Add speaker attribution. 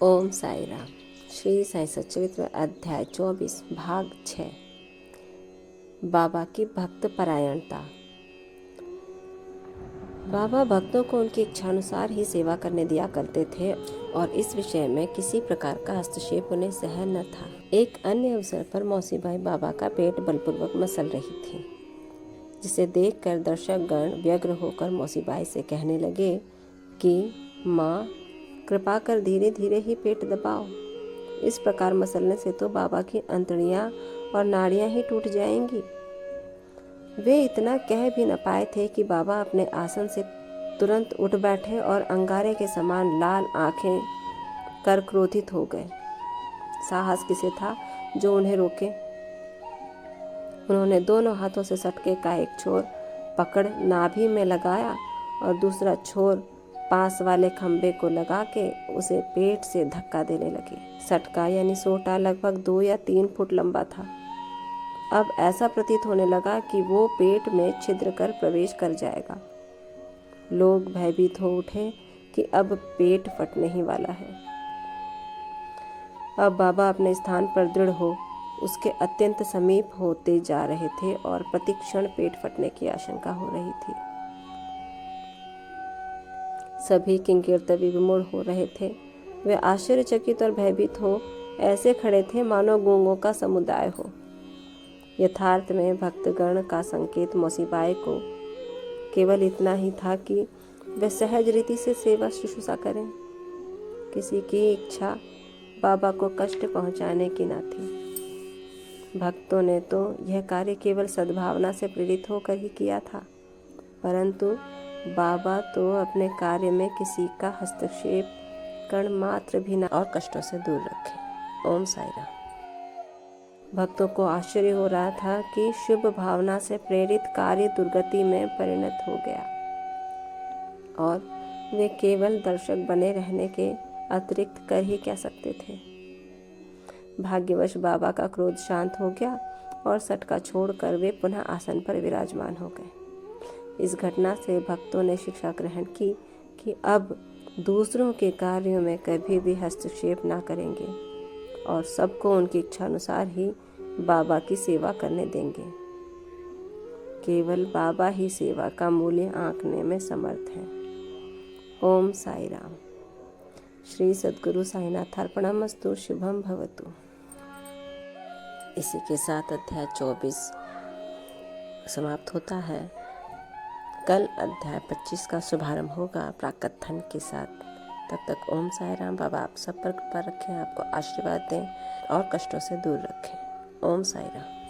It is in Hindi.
Speaker 1: ओम साई राम। श्री साई सच्चरित्र अध्याय 24 भाग 6। बाबा की भक्त परायणता। बाबा भक्तों को उनकी इच्छानुसार ही सेवा करने दिया करते थे और इस विषय में किसी प्रकार का हस्तक्षेप उन्हें सहन न था। एक अन्य अवसर पर मौसी बाई बाबा का पेट बलपूर्वक मसल रही थी, जिसे देखकर दर्शक गण व्यग्र होकर मौसी बाई से कहने लगे कि माँ, कृपा कर धीरे धीरे ही पेट दबाओ। इस प्रकार मसलने से तो बाबा की अंतड़ियां और नाड़ियां ही टूट जाएंगी। वे इतना कह भी न पाए थे कि बाबा अपने आसन से तुरंत उठ बैठे और अंगारे के समान लाल आंखें कर क्रोधित हो गए। साहस किसे था जो उन्हें रोके। उन्होंने दोनों हाथों से सटके का एक छोर पकड़ नाभि में लगाया और दूसरा छोर पास वाले खंबे को लगा के उसे पेट से धक्का देने लगे। सटका यानी सोटा लगभग 2 या 3 फुट लंबा था। अब ऐसा प्रतीत होने लगा कि वो पेट में छिद्र कर प्रवेश कर जाएगा। लोग भयभीत हो उठे कि अब पेट फटने ही वाला है। अब बाबा अपने स्थान पर दृढ़ हो उसके अत्यंत समीप होते जा रहे थे और प्रतिक्षण पेट फटने की आशंका हो रही थी। सभी किंकीर्तवी विमूढ़ हो रहे थे। वे आश्चर्यचकित और भयभीत हो ऐसे खड़े थे मानो गूंगों का समुदाय हो। यथार्थ में भक्तगण का संकेत मौसी बाई को केवल इतना ही था कि वे सहज रीति से सेवा शुश्रूषा करें। किसी की इच्छा बाबा को कष्ट पहुंचाने की न थी। भक्तों ने तो यह कार्य केवल सद्भावना से प्रेरित होकर ही किया था, परंतु बाबा तो अपने कार्य में किसी का हस्तक्षेप कण मात्र भी न और कष्टों से दूर रखे। ओम साई राम। भक्तों को आश्चर्य हो रहा था कि शुभ भावना से प्रेरित कार्य दुर्गति में परिणत हो गया और वे केवल दर्शक बने रहने के अतिरिक्त कर ही क्या सकते थे। भाग्यवश बाबा का क्रोध शांत हो गया और सटका छोड़कर वे पुनः आसन पर विराजमान हो गए। इस घटना से भक्तों ने शिक्षा ग्रहण की कि अब दूसरों के कार्यों में कभी भी हस्तक्षेप ना करेंगे और सबको उनकी इच्छानुसार ही बाबा की सेवा करने देंगे। केवल बाबा ही सेवा का मूल्य आंकने में समर्थ हैं। ओम साई राम। श्री सद्गुरु साईनाथ अर्पणमस्तु। शुभम भवतु। इसी के साथ अध्याय 24 समाप्त होता है। कल अध्याय 25 का शुभारंभ होगा प्राकथन के साथ। तब तक ओम साई राम। बाबा आप सब पर कृपा रखें, आपको आशीर्वाद दें और कष्टों से दूर रखें। ओम साई राम।